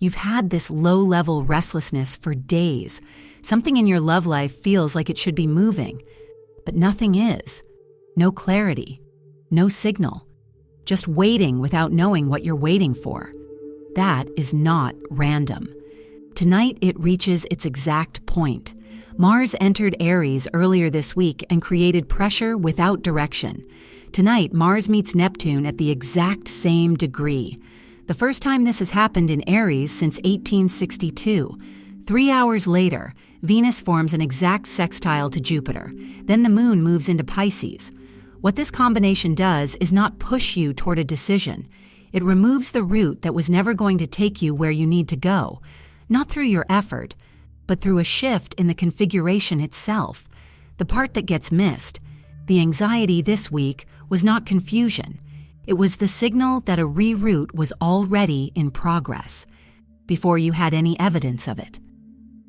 You've had this low-level restlessness for days. Something in your love life feels like it should be moving, but nothing is. No clarity, no signal, just waiting without knowing what you're waiting for. That is not random. Tonight, it reaches its exact point. Mars entered Aries earlier this week and created pressure without direction. Tonight, Mars meets Neptune at the exact same degree. The first time this has happened in Aries since 1862. 3 hours later, Venus forms an exact sextile to Jupiter. Then the moon moves into Pisces. What this combination does is not push you toward a decision. It removes the route that was never going to take you where you need to go, not through your effort, but through a shift in the configuration itself. The part that gets missed, the anxiety this week, was not confusion. It was the signal that a reroute was already in progress, before you had any evidence of it.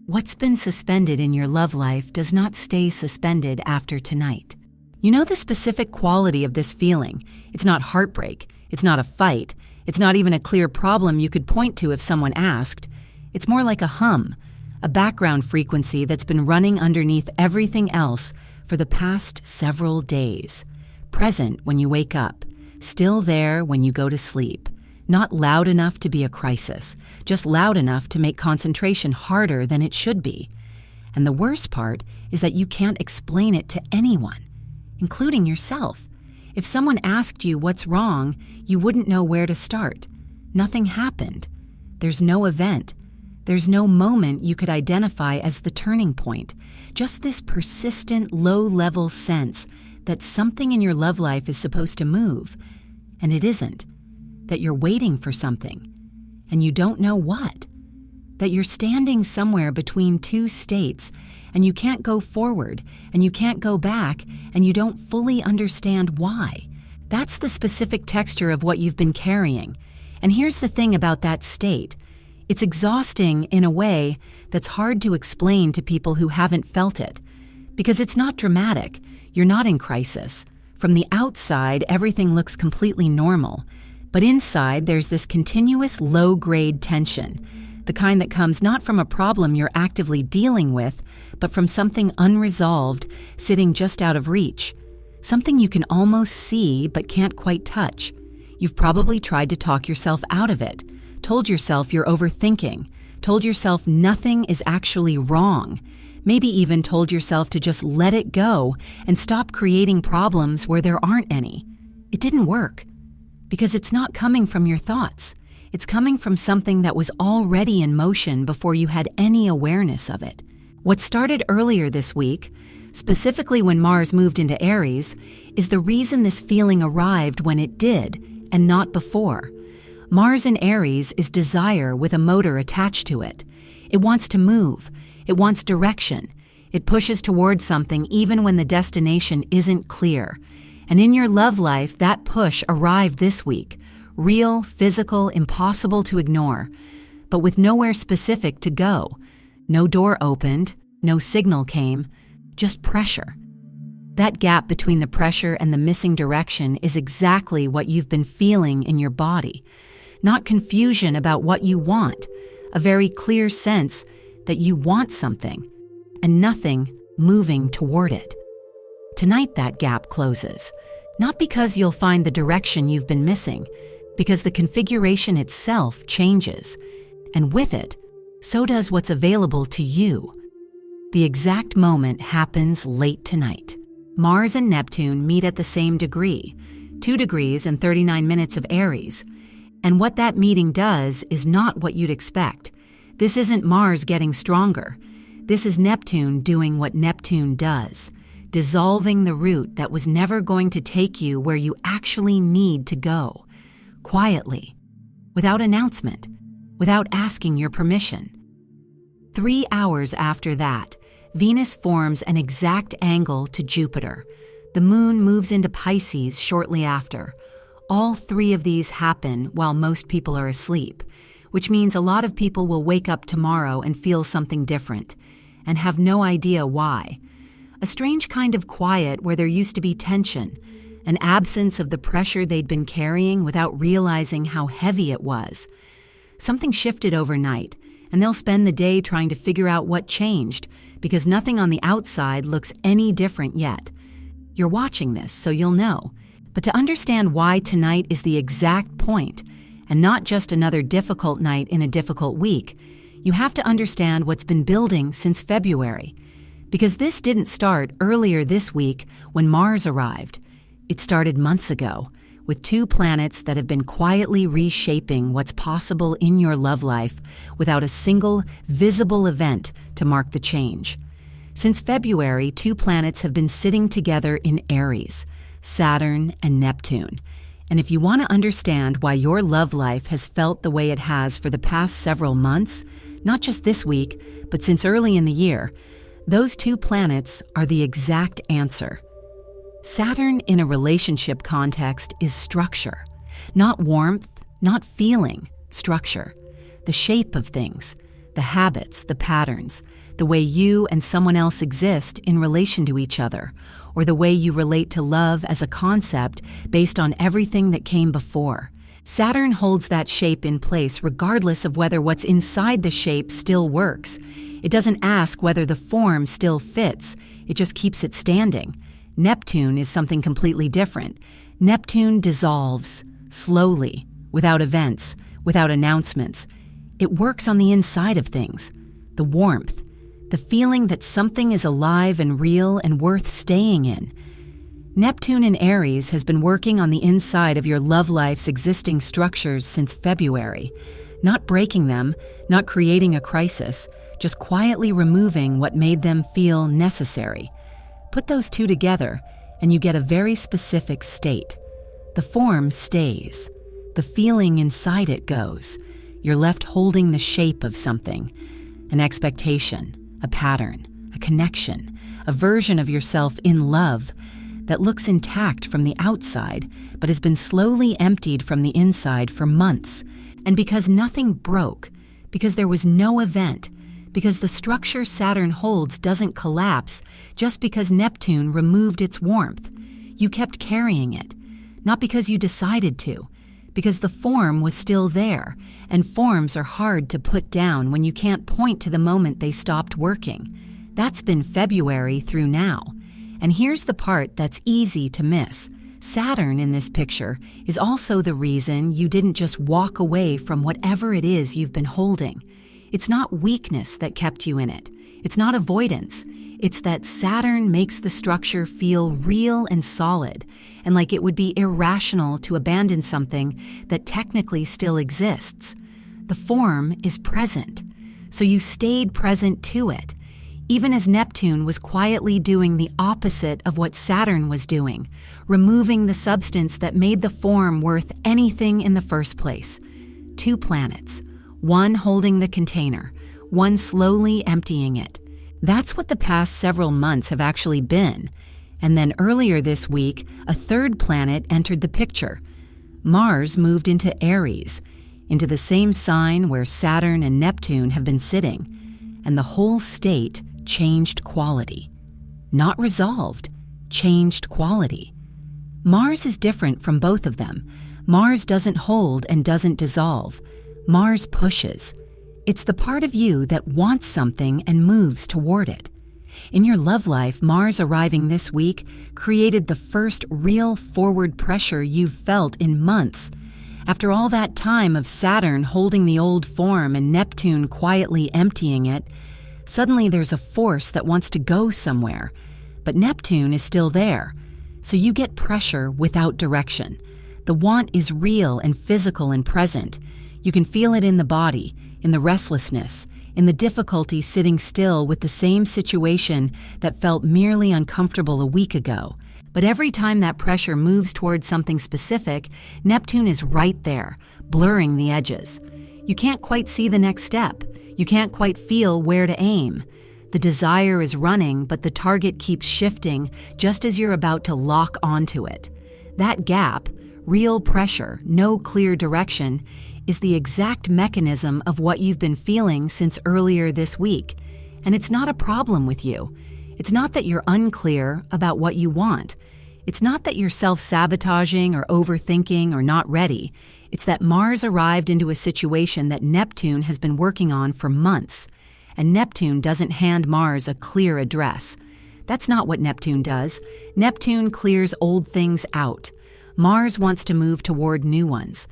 What's been suspended in your love life does not stay suspended after tonight. You know the specific quality of this feeling. It's not heartbreak. It's not a fight. It's not even a clear problem you could point to if someone asked. It's more like a hum, a background frequency that's been running underneath everything else for the past several days. Present when you wake up, still there when you go to sleep. Not loud enough to be a crisis, just loud enough to make concentration harder than it should be. And the worst part is that you can't explain it to anyone, including yourself. If someone asked you what's wrong, you wouldn't know where to start. Nothing happened. There's no event. There's no moment you could identify as the turning point. Just this persistent, low-level sense that something in your love life is supposed to move, and it isn't. That you're waiting for something, and you don't know what. That you're standing somewhere between two states, and you can't go forward, and you can't go back, and you don't fully understand why. That's the specific texture of what you've been carrying. And here's the thing about that state. It's exhausting in a way that's hard to explain to people who haven't felt it. Because it's not dramatic. You're not in crisis. From the outside, everything looks completely normal. But inside, there's this continuous low-grade tension, the kind that comes not from a problem you're actively dealing with, but from something unresolved, sitting just out of reach. Something you can almost see but can't quite touch. You've probably tried to talk yourself out of it, told yourself you're overthinking, told yourself nothing is actually wrong, maybe even told yourself to just let it go and stop creating problems where there aren't any. It didn't work. Because it's not coming from your thoughts. It's coming from something that was already in motion before you had any awareness of it. What started earlier this week, specifically when Mars moved into Aries, is the reason this feeling arrived when it did, and not before. Mars in Aries is desire with a motor attached to it. It wants to move. It wants direction. It pushes towards something even when the destination isn't clear. And in your love life, that push arrived this week. Real, physical, impossible to ignore. But with nowhere specific to go. No door opened, no signal came, just pressure. That gap between the pressure and the missing direction is exactly what you've been feeling in your body. Not confusion about what you want, a very clear sense that you want something, and nothing moving toward it. Tonight that gap closes, not because you'll find the direction you've been missing, because the configuration itself changes, and with it, so does what's available to you. The exact moment happens late tonight. Mars and Neptune meet at the same degree, 2 degrees and 39 minutes of Aries, and what that meeting does is not what you'd expect. This isn't Mars getting stronger. This is Neptune doing what Neptune does. Dissolving the route that was never going to take you where you actually need to go, quietly, without announcement, without asking your permission. 3 hours after that, Venus forms an exact angle to Jupiter. The moon moves into Pisces shortly after. All 3 of these happen while most people are asleep, which means a lot of people will wake up tomorrow and feel something different, and have no idea why. A strange kind of quiet where there used to be tension, an absence of the pressure they'd been carrying without realizing how heavy it was. Something shifted overnight, and they'll spend the day trying to figure out what changed, because nothing on the outside looks any different yet. You're watching this, so you'll know. But to understand why tonight is the exact point, and not just another difficult night in a difficult week, you have to understand what's been building since February. Because this didn't start earlier this week when Mars arrived. It started months ago, with 2 planets that have been quietly reshaping what's possible in your love life without a single visible event to mark the change. Since February, 2 planets have been sitting together in Aries, Saturn and Neptune. And if you want to understand why your love life has felt the way it has for the past several months, not just this week, but since early in the year, those 2 planets are the exact answer. Saturn in a relationship context is structure, not warmth, not feeling, structure. The shape of things, the habits, the patterns, the way you and someone else exist in relation to each other, or the way you relate to love as a concept based on everything that came before. Saturn holds that shape in place regardless of whether what's inside the shape still works. It doesn't ask whether the form still fits, it just keeps it standing. Neptune is something completely different. Neptune dissolves, slowly, without events, without announcements. It works on the inside of things. The warmth, the feeling that something is alive and real and worth staying in. Neptune in Aries has been working on the inside of your love life's existing structures since February. Not breaking them, not creating a crisis, just quietly removing what made them feel necessary. Put those 2 together, and you get a very specific state. The form stays. The feeling inside it goes. You're left holding the shape of something. An expectation, a pattern, a connection, a version of yourself in love that looks intact from the outside, but has been slowly emptied from the inside for months. And because nothing broke, because there was no event, because the structure Saturn holds doesn't collapse just because Neptune removed its warmth. You kept carrying it, not because you decided to, because the form was still there, and forms are hard to put down when you can't point to the moment they stopped working. That's been February through now. And here's the part that's easy to miss. Saturn in this picture is also the reason you didn't just walk away from whatever it is you've been holding. It's not weakness that kept you in it. It's not avoidance. It's that Saturn makes the structure feel real and solid, and like it would be irrational to abandon something that technically still exists. The form is present, so you stayed present to it, even as Neptune was quietly doing the opposite of what Saturn was doing, removing the substance that made the form worth anything in the first place. 2 planets. One holding the container, one slowly emptying it. That's what the past several months have actually been. And then earlier this week, a 3rd planet entered the picture. Mars moved into Aries, into the same sign where Saturn and Neptune have been sitting. And the whole state changed quality. Not resolved, changed quality. Mars is different from both of them. Mars doesn't hold and doesn't dissolve. Mars pushes. It's the part of you that wants something and moves toward it. In your love life, Mars arriving this week created the first real forward pressure you've felt in months. After all that time of Saturn holding the old form and Neptune quietly emptying it, suddenly there's a force that wants to go somewhere. But Neptune is still there, so you get pressure without direction. The want is real and physical and present. You can feel it in the body, in the restlessness, in the difficulty sitting still with the same situation that felt merely uncomfortable a week ago. But every time that pressure moves towards something specific, Neptune is right there, blurring the edges. You can't quite see the next step. You can't quite feel where to aim. The desire is running, but the target keeps shifting just as you're about to lock onto it. That gap, real pressure, no clear direction, is the exact mechanism of what you've been feeling since earlier this week. And it's not a problem with you. It's not that you're unclear about what you want. It's not that you're self-sabotaging or overthinking or not ready. It's that Mars arrived into a situation that Neptune has been working on for months, and Neptune doesn't hand Mars a clear address. That's not what Neptune does. Neptune clears old things out. Mars wants to move toward new ones.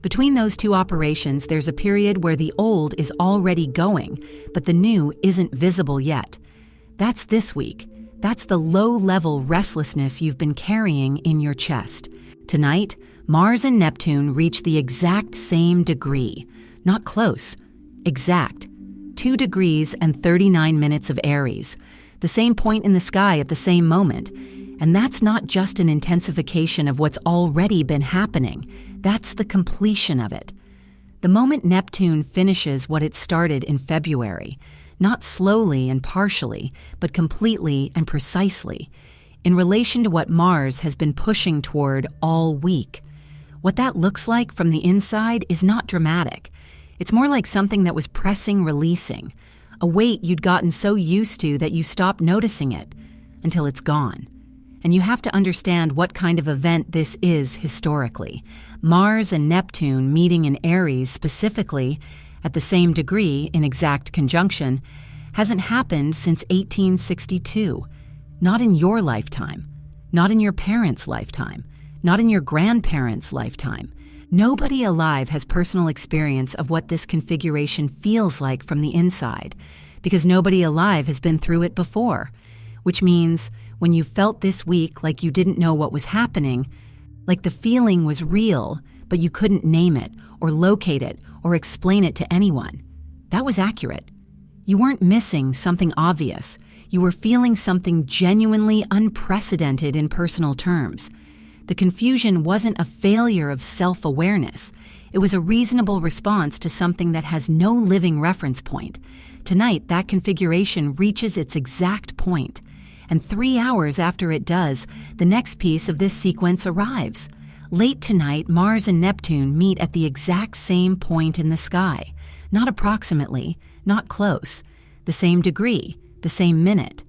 Between those two operations, there's a period where the old is already going, but the new isn't visible yet. That's this week. That's the low-level restlessness you've been carrying in your chest. Tonight, Mars and Neptune reach the exact same degree. Not close. Exact. 2 degrees and 39 minutes of Aries. The same point in the sky at the same moment. And that's not just an intensification of what's already been happening. That's the completion of it. The moment Neptune finishes what it started in February, not slowly and partially, but completely and precisely, in relation to what Mars has been pushing toward all week. What that looks like from the inside is not dramatic. It's more like something that was pressing, releasing, a weight you'd gotten so used to that you stopped noticing it until it's gone. And you have to understand what kind of event this is historically. Mars and Neptune meeting in Aries specifically at the same degree in exact conjunction hasn't happened since 1862. Not in your lifetime, not in your parents' lifetime, not in your grandparents' lifetime. Nobody alive has personal experience of what this configuration feels like from the inside, because nobody alive has been through it before, which means when you felt this week like you didn't know what was happening, like the feeling was real, but you couldn't name it or locate it or explain it to anyone, that was accurate. You weren't missing something obvious. You were feeling something genuinely unprecedented in personal terms. The confusion wasn't a failure of self-awareness. It was a reasonable response to something that has no living reference point. Tonight, that configuration reaches its exact point. And 3 hours after it does, the next piece of this sequence arrives. Late tonight, Mars and Neptune meet at the exact same point in the sky. Not approximately, not close. The same degree, the same minute.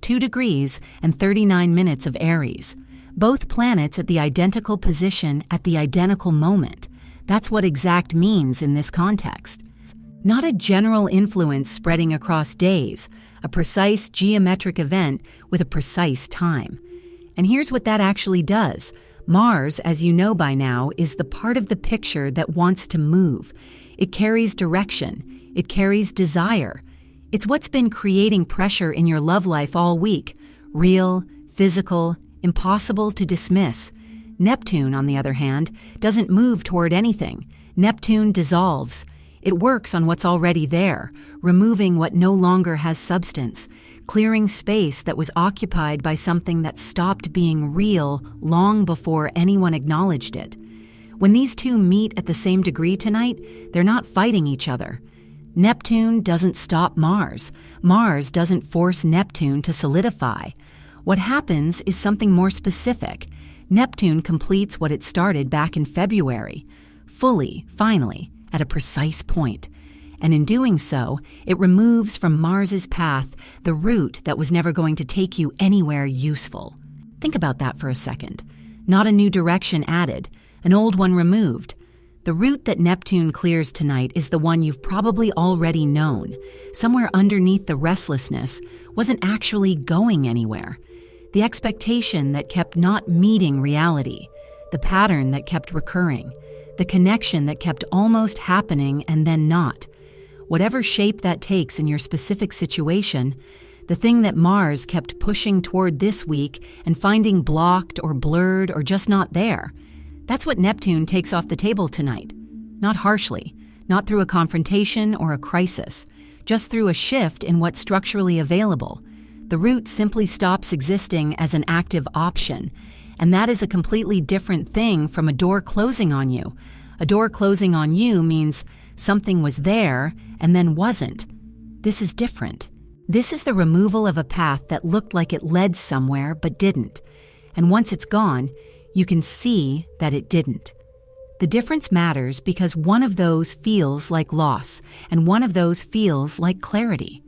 2 degrees and 39 minutes of Aries. Both planets at the identical position at the identical moment. That's what exact means in this context. Not a general influence spreading across days, a precise geometric event with a precise time. And here's what that actually does. Mars, as you know by now, is the part of the picture that wants to move. It carries direction. It carries desire. It's what's been creating pressure in your love life all week. Real, physical, impossible to dismiss. Neptune, on the other hand, doesn't move toward anything. Neptune dissolves. It works on what's already there, removing what no longer has substance, clearing space that was occupied by something that stopped being real long before anyone acknowledged it. When these two meet at the same degree tonight, they're not fighting each other. Neptune doesn't stop Mars. Mars doesn't force Neptune to solidify. What happens is something more specific. Neptune completes what it started back in February, fully, finally, at a precise point. And in doing so, it removes from Mars's path the route that was never going to take you anywhere useful. Think about that for a second. Not a new direction added, an old one removed. The route that Neptune clears tonight is the one you've probably already known. Somewhere underneath the restlessness wasn't actually going anywhere. The expectation that kept not meeting reality, the pattern that kept recurring, the connection that kept almost happening and then not. Whatever shape that takes in your specific situation, the thing that Mars kept pushing toward this week and finding blocked or blurred or just not there, that's what Neptune takes off the table tonight. Not harshly, not through a confrontation or a crisis, just through a shift in what's structurally available. The route simply stops existing as an active option, and that is a completely different thing from a door closing on you. A door closing on you means something was there and then wasn't. This is different. This is the removal of a path that looked like it led somewhere but didn't. And once it's gone, you can see that it didn't. The difference matters because one of those feels like loss, and one of those feels like clarity.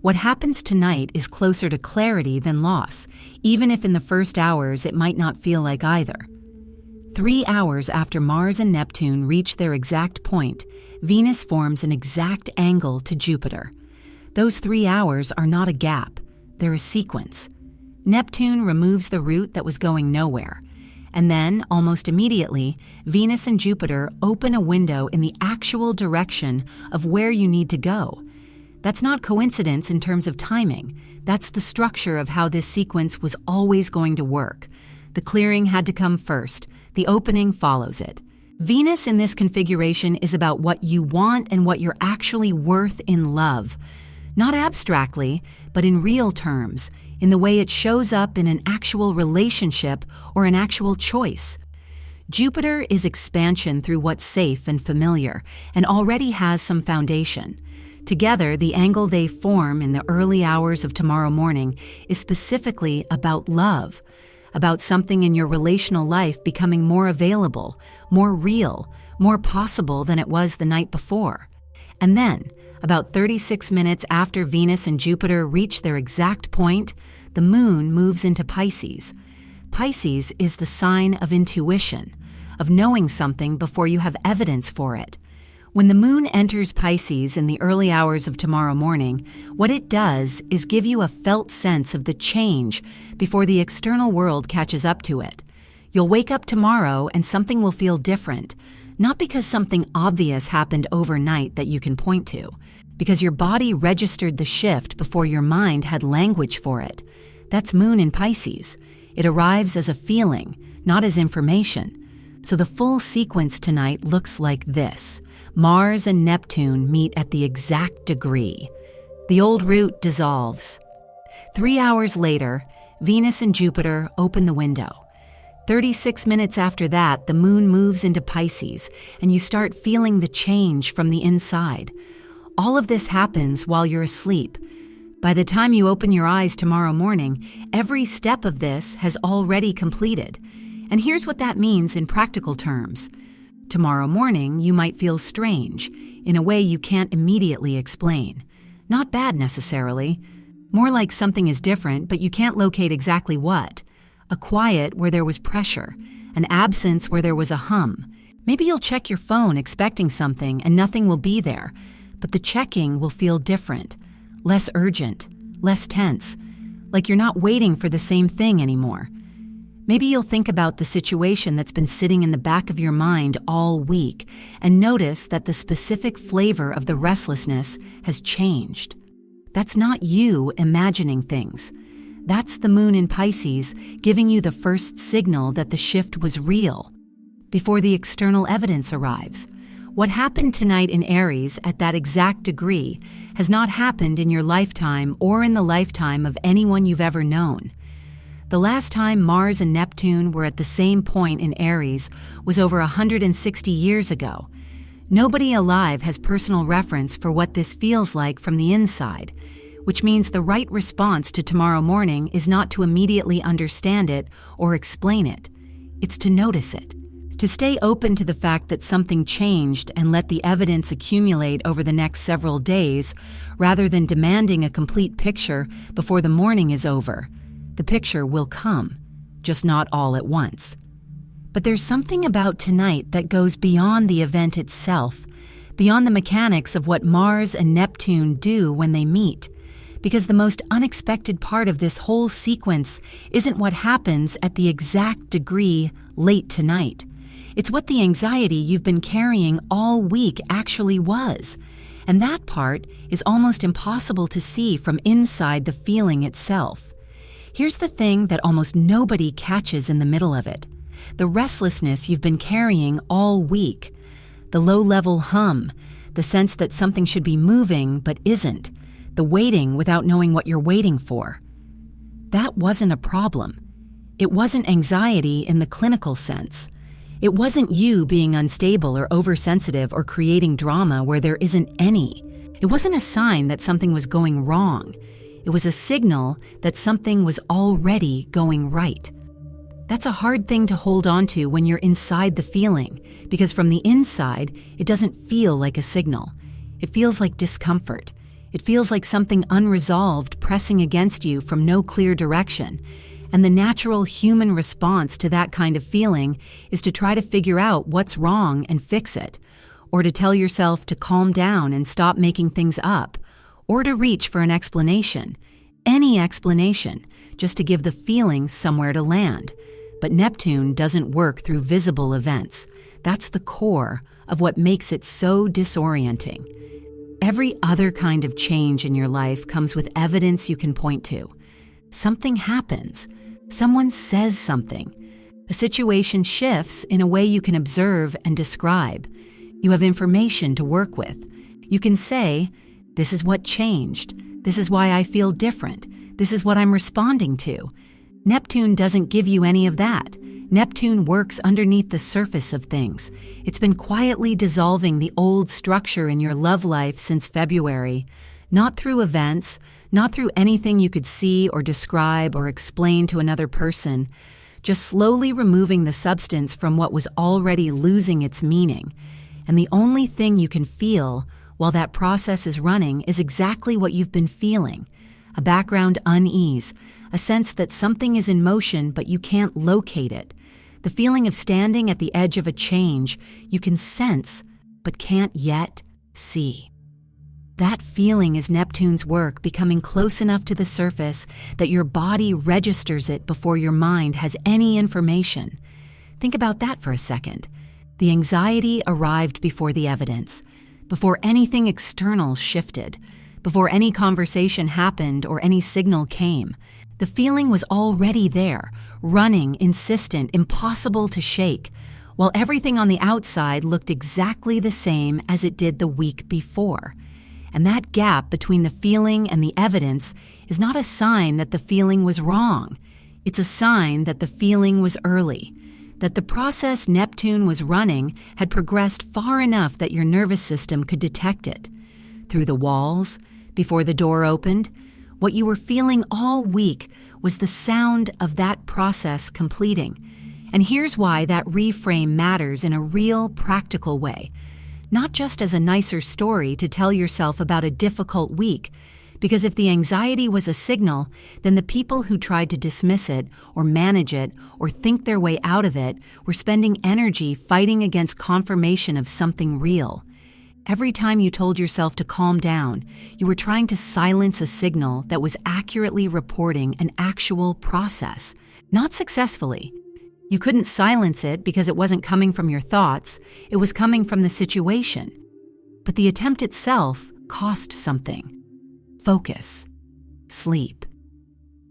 What happens tonight is closer to clarity than loss, even if in the first hours it might not feel like either. 3 hours after Mars and Neptune reach their exact point, Venus forms an exact angle to Jupiter. Those 3 hours are not a gap, they're a sequence. Neptune removes the route that was going nowhere. And then, almost immediately, Venus and Jupiter open a window in the actual direction of where you need to go. That's not coincidence in terms of timing. That's the structure of how this sequence was always going to work. The clearing had to come first. The opening follows it. Venus in this configuration is about what you want and what you're actually worth in love. Not abstractly, but in real terms, in the way it shows up in an actual relationship or an actual choice. Jupiter is expansion through what's safe and familiar, and already has some foundation. Together, the angle they form in the early hours of tomorrow morning is specifically about love, about something in your relational life becoming more available, more real, more possible than it was the night before. And then, about 36 minutes after Venus and Jupiter reach their exact point, the moon moves into Pisces. Pisces is the sign of intuition, of knowing something before you have evidence for it. When the moon enters Pisces in the early hours of tomorrow morning, what it does is give you a felt sense of the change before the external world catches up to it. You'll wake up tomorrow and something will feel different, not because something obvious happened overnight that you can point to, because your body registered the shift before your mind had language for it. That's moon in Pisces. It arrives as a feeling, not as information. So the full sequence tonight looks like this. Mars and Neptune meet at the exact degree. The old route dissolves. 3 hours later, Venus and Jupiter open the window. 36 minutes after that, the moon moves into Pisces, and you start feeling the change from the inside. All of this happens while you're asleep. By the time you open your eyes tomorrow morning, every step of this has already completed. And here's what that means in practical terms. Tomorrow morning, you might feel strange, in a way you can't immediately explain. Not bad necessarily. More like something is different, but you can't locate exactly what. A quiet where there was pressure, an absence where there was a hum. Maybe you'll check your phone expecting something and nothing will be there, but the checking will feel different, less urgent, less tense, like you're not waiting for the same thing anymore. Maybe you'll think about the situation that's been sitting in the back of your mind all week and notice that the specific flavor of the restlessness has changed. That's not you imagining things. That's the moon in Pisces giving you the first signal that the shift was real, before the external evidence arrives. What happened tonight in Aries at that exact degree has not happened in your lifetime or in the lifetime of anyone you've ever known. The last time Mars and Neptune were at the same point in Aries was over 160 years ago. Nobody alive has personal reference for what this feels like from the inside, which means the right response to tomorrow morning is not to immediately understand it or explain it. It's to notice it, to stay open to the fact that something changed and let the evidence accumulate over the next several days, rather than demanding a complete picture before the morning is over. The picture will come, just not all at once. But there's something about tonight that goes beyond the event itself, beyond the mechanics of what Mars and Neptune do when they meet. Because the most unexpected part of this whole sequence isn't what happens at the exact degree late tonight. It's what the anxiety you've been carrying all week actually was. And that part is almost impossible to see from inside the feeling itself. Here's the thing that almost nobody catches in the middle of it. The restlessness you've been carrying all week. The low-level hum, the sense that something should be moving but isn't. The waiting without knowing what you're waiting for. That wasn't a problem. It wasn't anxiety in the clinical sense. It wasn't you being unstable or oversensitive or creating drama where there isn't any. It wasn't a sign that something was going wrong. It was a signal that something was already going right. That's a hard thing to hold on to when you're inside the feeling, because from the inside, it doesn't feel like a signal. It feels like discomfort. It feels like something unresolved pressing against you from no clear direction. And the natural human response to that kind of feeling is to try to figure out what's wrong and fix it, or to tell yourself to calm down and stop making things up, or to reach for an explanation, any explanation, just to give the feeling somewhere to land. But Neptune doesn't work through visible events. That's the core of what makes it so disorienting. Every other kind of change in your life comes with evidence you can point to. Something happens. Someone says something. A situation shifts in a way you can observe and describe. You have information to work with. You can say, "This is what changed. This is why I feel different. This is what I'm responding to." Neptune doesn't give you any of that. Neptune works underneath the surface of things. It's been quietly dissolving the old structure in your love life since February, not through events, not through anything you could see or describe or explain to another person, just slowly removing the substance from what was already losing its meaning. And the only thing you can feel while that process is running is exactly what you've been feeling: a background unease, a sense that something is in motion but you can't locate it, the feeling of standing at the edge of a change you can sense but can't yet see. That feeling is Neptune's work becoming close enough to the surface that your body registers it before your mind has any information. Think about that for a second. The anxiety arrived before the evidence, before anything external shifted, before any conversation happened or any signal came. The feeling was already there, running, insistent, impossible to shake, while everything on the outside looked exactly the same as it did the week before. And that gap between the feeling and the evidence is not a sign that the feeling was wrong. It's a sign that the feeling was early, that the process Neptune was running had progressed far enough that your nervous system could detect it. Through the walls, before the door opened, what you were feeling all week was the sound of that process completing. And here's why that reframe matters in a real, practical way. Not just as a nicer story to tell yourself about a difficult week, because if the anxiety was a signal, then the people who tried to dismiss it or manage it or think their way out of it were spending energy fighting against confirmation of something real. Every time you told yourself to calm down, you were trying to silence a signal that was accurately reporting an actual process, not successfully. You couldn't silence it because it wasn't coming from your thoughts, it was coming from the situation. But the attempt itself cost something. Focus. Sleep.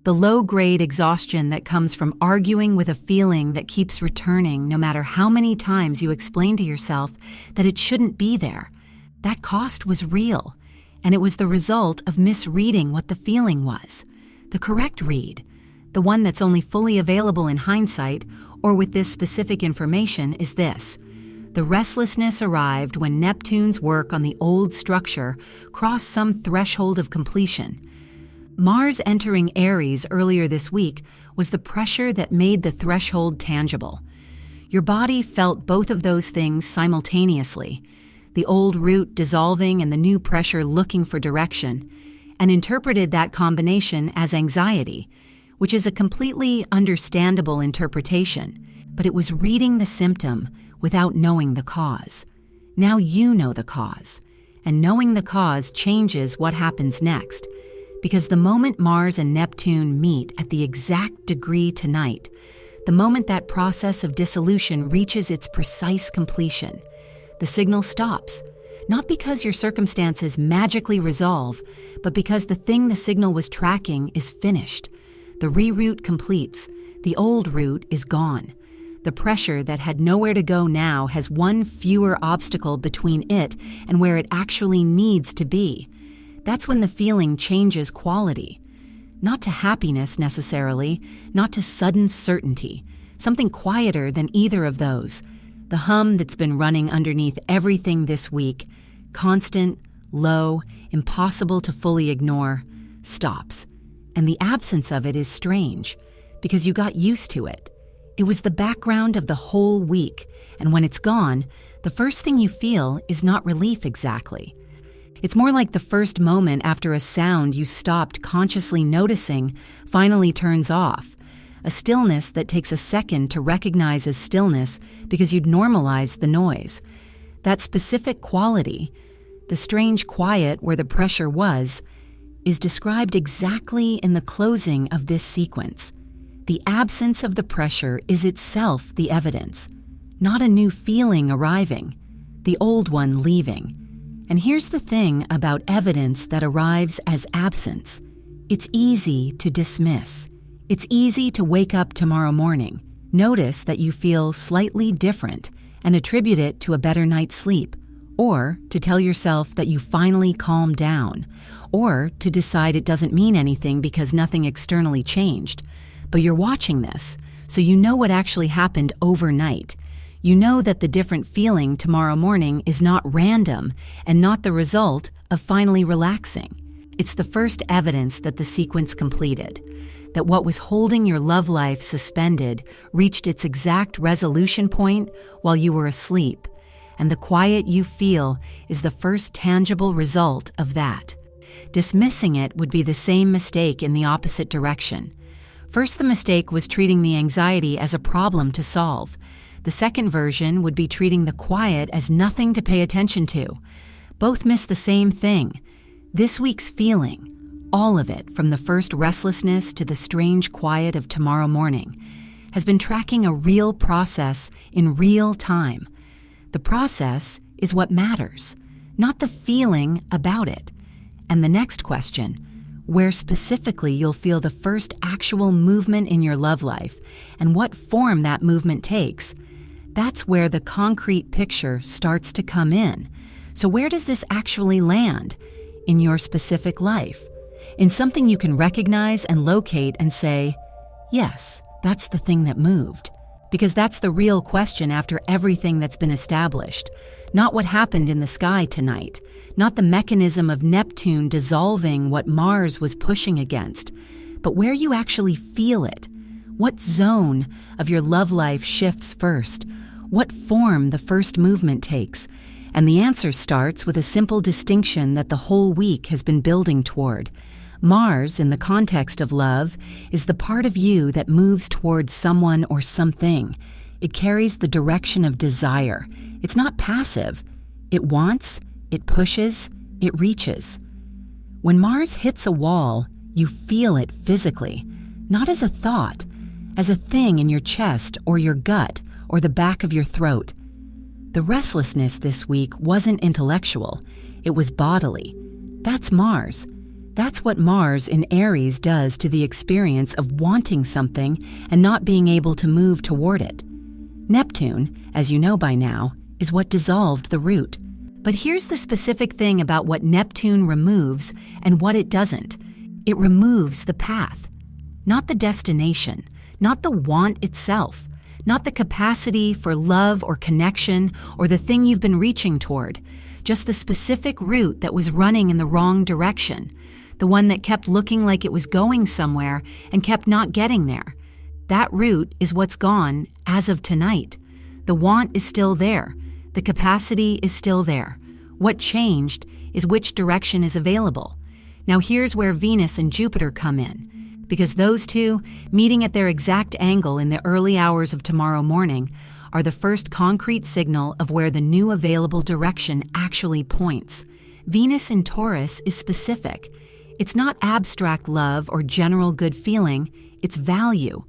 The low-grade exhaustion that comes from arguing with a feeling that keeps returning no matter how many times you explain to yourself that it shouldn't be there. That cost was real, and it was the result of misreading what the feeling was. The correct read, the one that's only fully available in hindsight or with this specific information, is this: the restlessness arrived when Neptune's work on the old structure crossed some threshold of completion. Mars entering Aries earlier this week was the pressure that made the threshold tangible. Your body felt both of those things simultaneously, the old root dissolving and the new pressure looking for direction, and interpreted that combination as anxiety, which is a completely understandable interpretation, but it was reading the symptom without knowing the cause. Now you know the cause, and knowing the cause changes what happens next, because the moment Mars and Neptune meet at the exact degree tonight, the moment that process of dissolution reaches its precise completion, the signal stops, not because your circumstances magically resolve, but because the thing the signal was tracking is finished. The reroute completes. The old route is gone. The pressure that had nowhere to go now has one fewer obstacle between it and where it actually needs to be. That's when the feeling changes quality. Not to happiness necessarily, not to sudden certainty, something quieter than either of those. The hum that's been running underneath everything this week, constant, low, impossible to fully ignore, stops. And the absence of it is strange, because you got used to it. It was the background of the whole week, and when it's gone, the first thing you feel is not relief exactly. It's more like the first moment after a sound you stopped consciously noticing finally turns off, a stillness that takes a second to recognize as stillness because you'd normalized the noise. That specific quality, the strange quiet where the pressure was, is described exactly in the closing of this sequence. The absence of the pressure is itself the evidence, not a new feeling arriving, the old one leaving. And here's the thing about evidence that arrives as absence. It's easy to dismiss. It's easy to wake up tomorrow morning, notice that you feel slightly different, and attribute it to a better night's sleep, or to tell yourself that you finally calmed down, or to decide it doesn't mean anything because nothing externally changed. But you're watching this, so you know what actually happened overnight. You know that the different feeling tomorrow morning is not random and not the result of finally relaxing. It's the first evidence that the sequence completed, that what was holding your love life suspended reached its exact resolution point while you were asleep, and the quiet you feel is the first tangible result of that. Dismissing it would be the same mistake in the opposite direction. First, the mistake was treating the anxiety as a problem to solve. The second version would be treating the quiet as nothing to pay attention to. Both miss the same thing. This week's feeling, all of it from the first restlessness to the strange quiet of tomorrow morning, has been tracking a real process in real time. The process is what matters, not the feeling about it. And the next question, where specifically you'll feel the first actual movement in your love life and what form that movement takes, that's where the concrete picture starts to come in. So where does this actually land in your specific life? In something you can recognize and locate and say, yes, that's the thing that moved. Because that's the real question after everything that's been established. Not what happened in the sky tonight, not the mechanism of Neptune dissolving what Mars was pushing against, but where you actually feel it. What zone of your love life shifts first? What form the first movement takes? And the answer starts with a simple distinction that the whole week has been building toward. Mars, in the context of love, is the part of you that moves towards someone or something. It carries the direction of desire. It's not passive. It wants, it pushes, it reaches. When Mars hits a wall, you feel it physically, not as a thought, as a thing in your chest or your gut or the back of your throat. The restlessness this week wasn't intellectual. It was bodily. That's Mars. That's what Mars in Aries does to the experience of wanting something and not being able to move toward it. Neptune, as you know by now, is what dissolved the root. But here's the specific thing about what Neptune removes and what it doesn't. It removes the path, not the destination, not the want itself, not the capacity for love or connection or the thing you've been reaching toward, just the specific route that was running in the wrong direction, the one that kept looking like it was going somewhere and kept not getting there. That route is what's gone as of tonight. The want is still there. The capacity is still there. What changed is which direction is available. Now here's where Venus and Jupiter come in, because those two, meeting at their exact angle in the early hours of tomorrow morning, are the first concrete signal of where the new available direction actually points. Venus in Taurus is specific. It's not abstract love or general good feeling, it's value.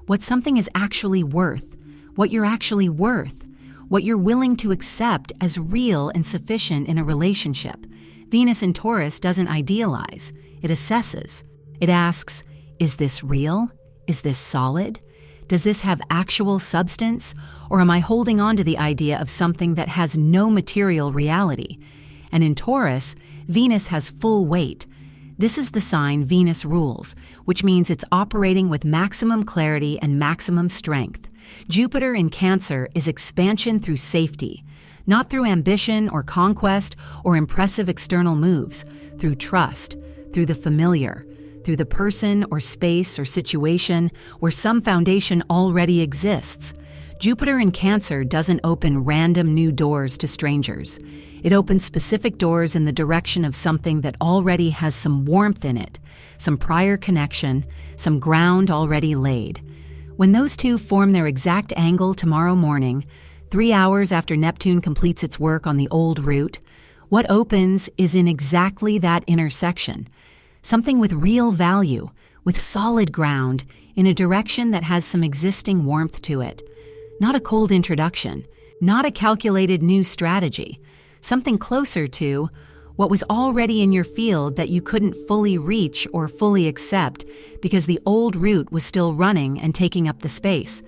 What something is actually worth, what you're actually worth, what you're willing to accept as real and sufficient in a relationship. Venus in Taurus doesn't idealize, it assesses. It asks, is this real? Is this solid? Does this have actual substance? Or am I holding on to the idea of something that has no material reality? And in Taurus, Venus has full weight. This is the sign Venus rules, which means it's operating with maximum clarity and maximum strength. Jupiter in Cancer is expansion through safety, not through ambition or conquest or impressive external moves, through trust, through the familiar, through the person or space or situation where some foundation already exists. Jupiter in Cancer doesn't open random new doors to strangers. It opens specific doors in the direction of something that already has some warmth in it, some prior connection, some ground already laid. When those two form their exact angle tomorrow morning, 3 hours after Neptune completes its work on the old route, what opens is in exactly that intersection. Something with real value, with solid ground, in a direction that has some existing warmth to it. Not a cold introduction, not a calculated new strategy. Something closer to what was already in your field that you couldn't fully reach or fully accept because the old route was still running and taking up the space.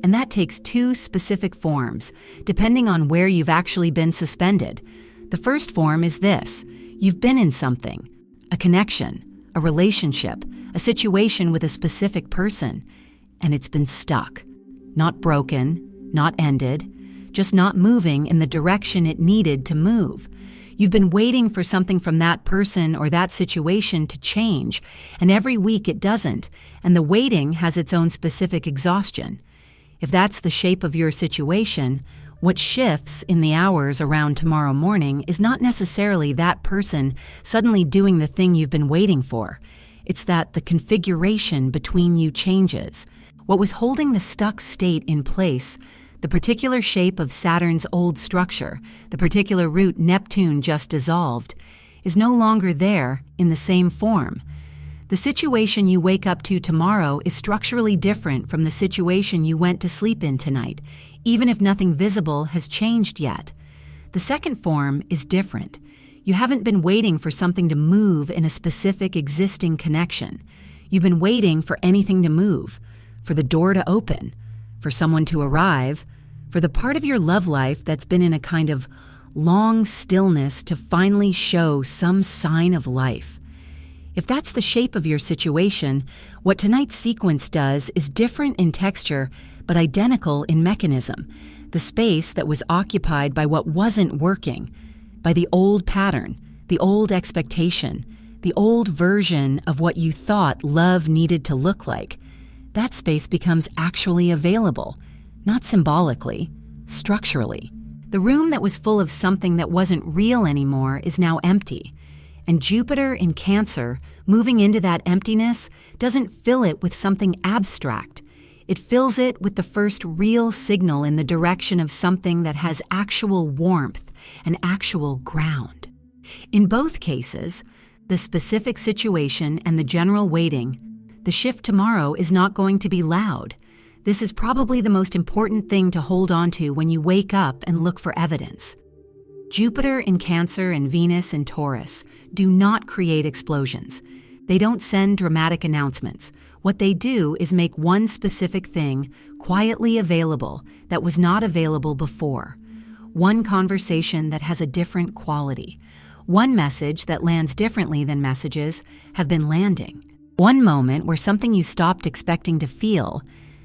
And that takes two specific forms, depending on where you've actually been suspended. The first form is this: you've been in something, a connection, a relationship, a situation with a specific person, and it's been stuck. Not broken, not ended, just not moving in the direction it needed to move. You've been waiting for something from that person or that situation to change, and every week it doesn't, and the waiting has its own specific exhaustion. If that's the shape of your situation, what shifts in the hours around tomorrow morning is not necessarily that person suddenly doing the thing you've been waiting for. It's that the configuration between you changes. What was holding the stuck state in place, the particular shape of Saturn's old structure, the particular route Neptune just dissolved, is no longer there in the same form. The situation you wake up to tomorrow is structurally different from the situation you went to sleep in tonight, even if nothing visible has changed yet. The second form is different. You haven't been waiting for something to move in a specific existing connection. You've been waiting for anything to move, for the door to open, for someone to arrive, for the part of your love life that's been in a kind of long stillness to finally show some sign of life. If that's the shape of your situation, what tonight's sequence does is different in texture, but identical in mechanism. The space that was occupied by what wasn't working, by the old pattern, the old expectation, the old version of what you thought love needed to look like, that space becomes actually available, not symbolically, structurally. The room that was full of something that wasn't real anymore is now empty. And Jupiter in Cancer, moving into that emptiness, doesn't fill it with something abstract. It fills it with the first real signal in the direction of something that has actual warmth and actual ground. In both cases, the specific situation and the general waiting, the shift tomorrow is not going to be loud. This is probably the most important thing to hold on to when you wake up and look for evidence. Jupiter in Cancer and Venus in Taurus do not create explosions. They don't send dramatic announcements. What they do is make one specific thing quietly available that was not available before. One conversation that has a different quality. One message that lands differently than messages have been landing. One moment where something you stopped expecting to feel,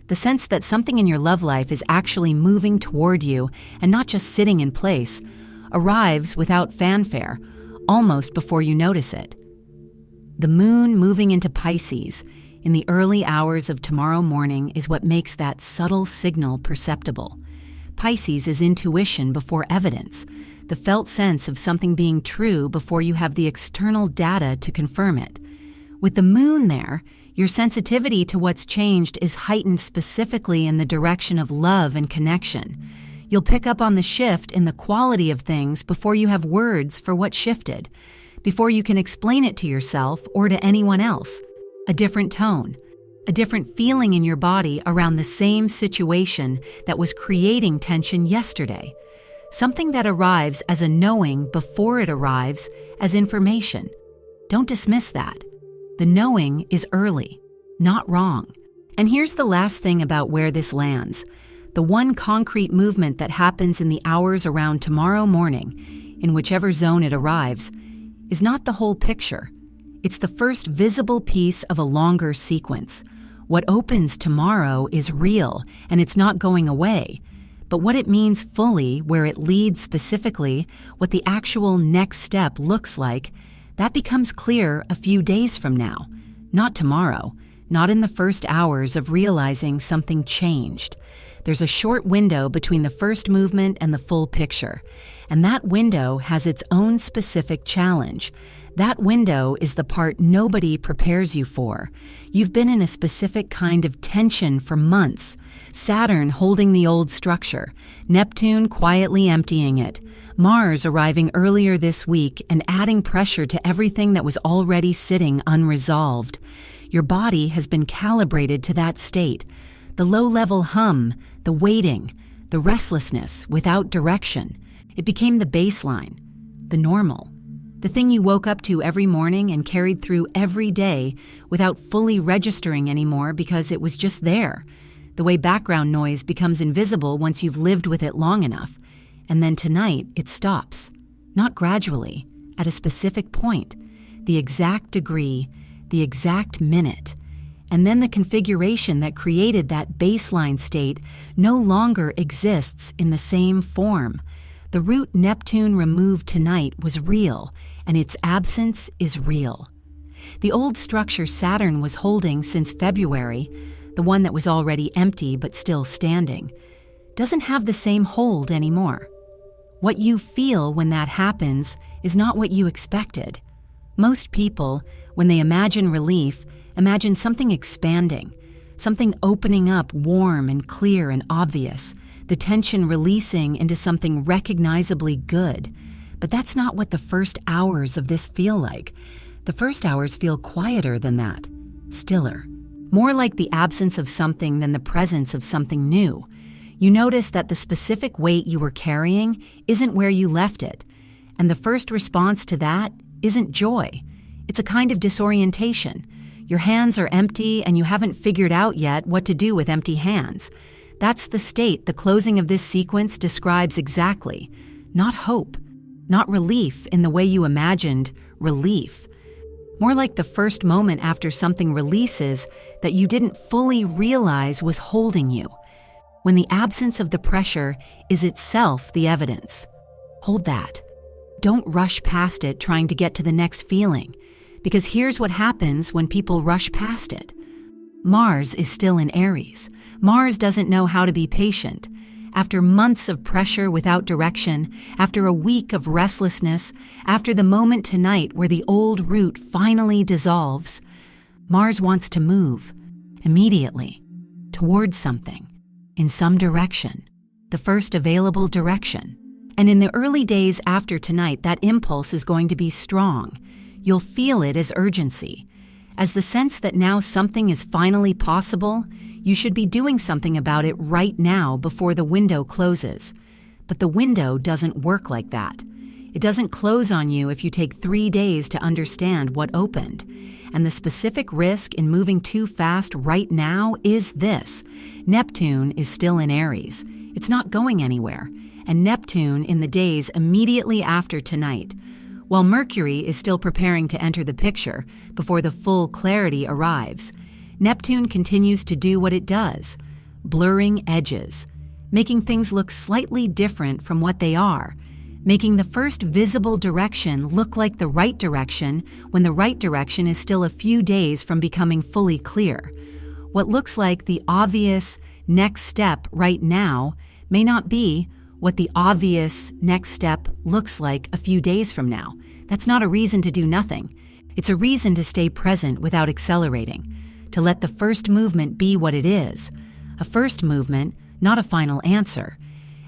the sense that something in your love life is actually moving toward you and not just sitting in place, arrives without fanfare, almost before you notice it. The moon moving into Pisces in the early hours of tomorrow morning is what makes that subtle signal perceptible. Pisces is intuition before evidence, the felt sense of something being true before you have the external data to confirm it. With the moon there, your sensitivity to what's changed is heightened specifically in the direction of love and connection. You'll pick up on the shift in the quality of things before you have words for what shifted, before you can explain it to yourself or to anyone else. A different tone, a different feeling in your body around the same situation that was creating tension yesterday. Something that arrives as a knowing before it arrives as information. Don't dismiss that. The knowing is early, not wrong. And here's the last thing about where this lands. The one concrete movement that happens in the hours around tomorrow morning, in whichever zone it arrives, is not the whole picture. It's the first visible piece of a longer sequence. What opens tomorrow is real, and it's not going away. But what it means fully, where it leads specifically, what the actual next step looks like, that becomes clear a few days from now. Not tomorrow, not in the first hours of realizing something changed. there's a short window between the first movement and the full picture, and that window has its own specific challenge. That window is the part nobody prepares you for. You've been in a specific kind of tension for months. Saturn holding the old structure, Neptune quietly emptying it, Mars arriving earlier this week and adding pressure to everything that was already sitting unresolved. Your body has been calibrated to that state. The low-level hum, the waiting, the restlessness without direction. It became the baseline, the normal. The thing you woke up to every morning and carried through every day without fully registering anymore because it was just there. The way background noise becomes invisible once you've lived with it long enough. And then tonight, it stops. Not gradually, at a specific point. The exact degree, the exact minute. And then the configuration that created that baseline state no longer exists in the same form. The root Neptune removed tonight was real, and its absence is real. The old structure Saturn was holding since February, the one that was already empty but still standing, doesn't have the same hold anymore. What you feel when that happens is not what you expected. Most people, when they imagine relief, imagine something expanding, something opening up warm and clear and obvious, the tension releasing into something recognizably good. But that's not what the first hours of this feel like. The first hours feel quieter than that, stiller, more like the absence of something than the presence of something new. You notice that the specific weight you were carrying isn't where you left it, and the first response to that isn't joy. It's a kind of disorientation. Your hands are empty and you haven't figured out yet what to do with empty hands. That's the state the closing of this sequence describes exactly. Not hope, not relief in the way you imagined relief. More like the first moment after something releases that you didn't fully realize was holding you, when the absence of the pressure is itself the evidence. Hold that. Don't rush past it trying to get to the next feeling, because here's what happens when people rush past it. Mars is still in Aries. Mars doesn't know how to be patient. After months of pressure without direction, after a week of restlessness, after the moment tonight where the old root finally dissolves, Mars wants to move, immediately, towards something, in some direction, the first available direction. And in the early days after tonight, that impulse is going to be strong. You'll feel it as urgency, as the sense that now something is finally possible. You should be doing something about it right now before the window closes. But the window doesn't work like that. It doesn't close on you if you take 3 days to understand what opened. And the specific risk in moving too fast right now is this. Neptune is still in Aries. It's not going anywhere. And Neptune in the days immediately after tonight, while Mercury is still preparing to enter the picture before the full clarity arrives, Neptune continues to do what it does, blurring edges, making things look slightly different from what they are, making the first visible direction look like the right direction when the right direction is still a few days from becoming fully clear. What looks like the obvious next step right now may not be what the obvious next step looks like a few days from now. That's not a reason to do nothing. It's a reason to stay present without accelerating, to let the first movement be what it is, a first movement, not a final answer,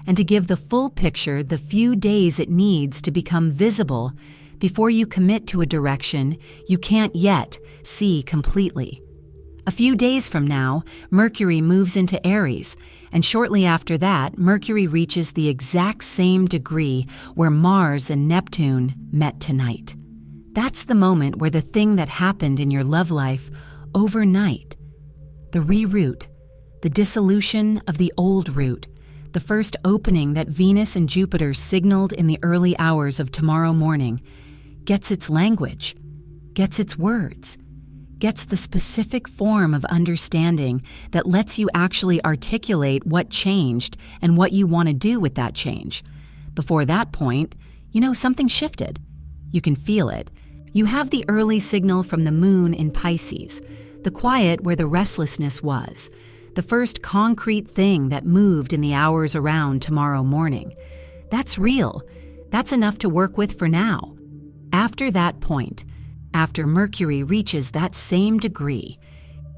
and to give the full picture the few days it needs to become visible before you commit to a direction you can't yet see completely. A few days from now, Mercury moves into Aries, and shortly after that, Mercury reaches the exact same degree where Mars and Neptune met tonight. That's the moment where the thing that happened in your love life overnight, the reroute, the dissolution of the old root, the first opening that Venus and Jupiter signaled in the early hours of tomorrow morning, gets its language, gets its words, gets the specific form of understanding that lets you actually articulate what changed and what you want to do with that change. Before that point, something shifted. You can feel it. You have the early signal from the moon in Pisces, the quiet where the restlessness was, the first concrete thing that moved in the hours around tomorrow morning. That's real. That's enough to work with for now. After that point, after Mercury reaches that same degree,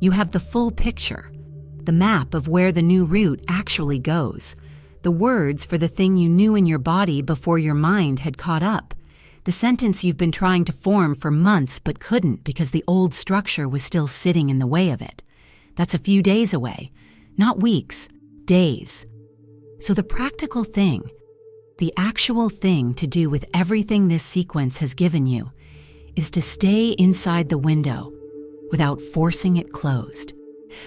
you have the full picture, the map of where the new route actually goes, the words for the thing you knew in your body before your mind had caught up, the sentence you've been trying to form for months but couldn't because the old structure was still sitting in the way of it. That's a few days away, not weeks, days. So the practical thing, the actual thing to do with everything this sequence has given you, is to stay inside the window without forcing it closed.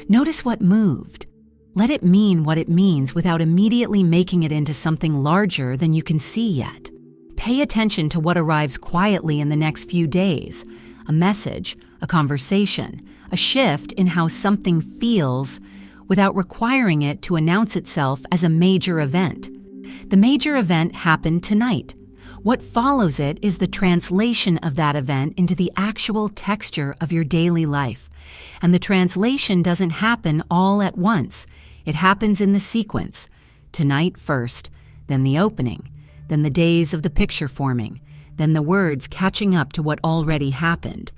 Notice what moved. Let it mean what it means without immediately making it into something larger than you can see yet. Pay attention to what arrives quietly in the next few days, a message, a conversation, a shift in how something feels without requiring it to announce itself as a major event. The major event happened tonight. What follows it is the translation of that event into the actual texture of your daily life. And the translation doesn't happen all at once. It happens in the sequence. Tonight first, then the opening, then the days of the picture forming, then the words catching up to what already happened.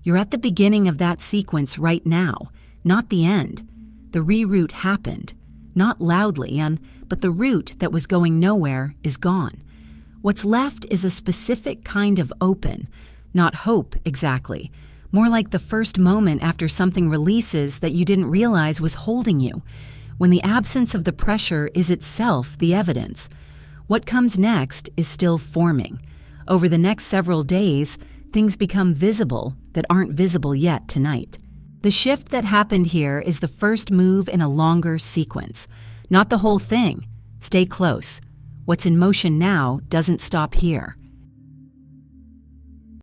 You're at the beginning of that sequence right now, not the end. The reroute happened, not loudly, but the route that was going nowhere is gone. What's left is a specific kind of open, not hope exactly, more like the first moment after something releases that you didn't realize was holding you, when the absence of the pressure is itself the evidence. What comes next is still forming. Over the next several days, things become visible that aren't visible yet tonight. The shift that happened here is the first move in a longer sequence, not the whole thing. Stay close. What's in motion now doesn't stop here.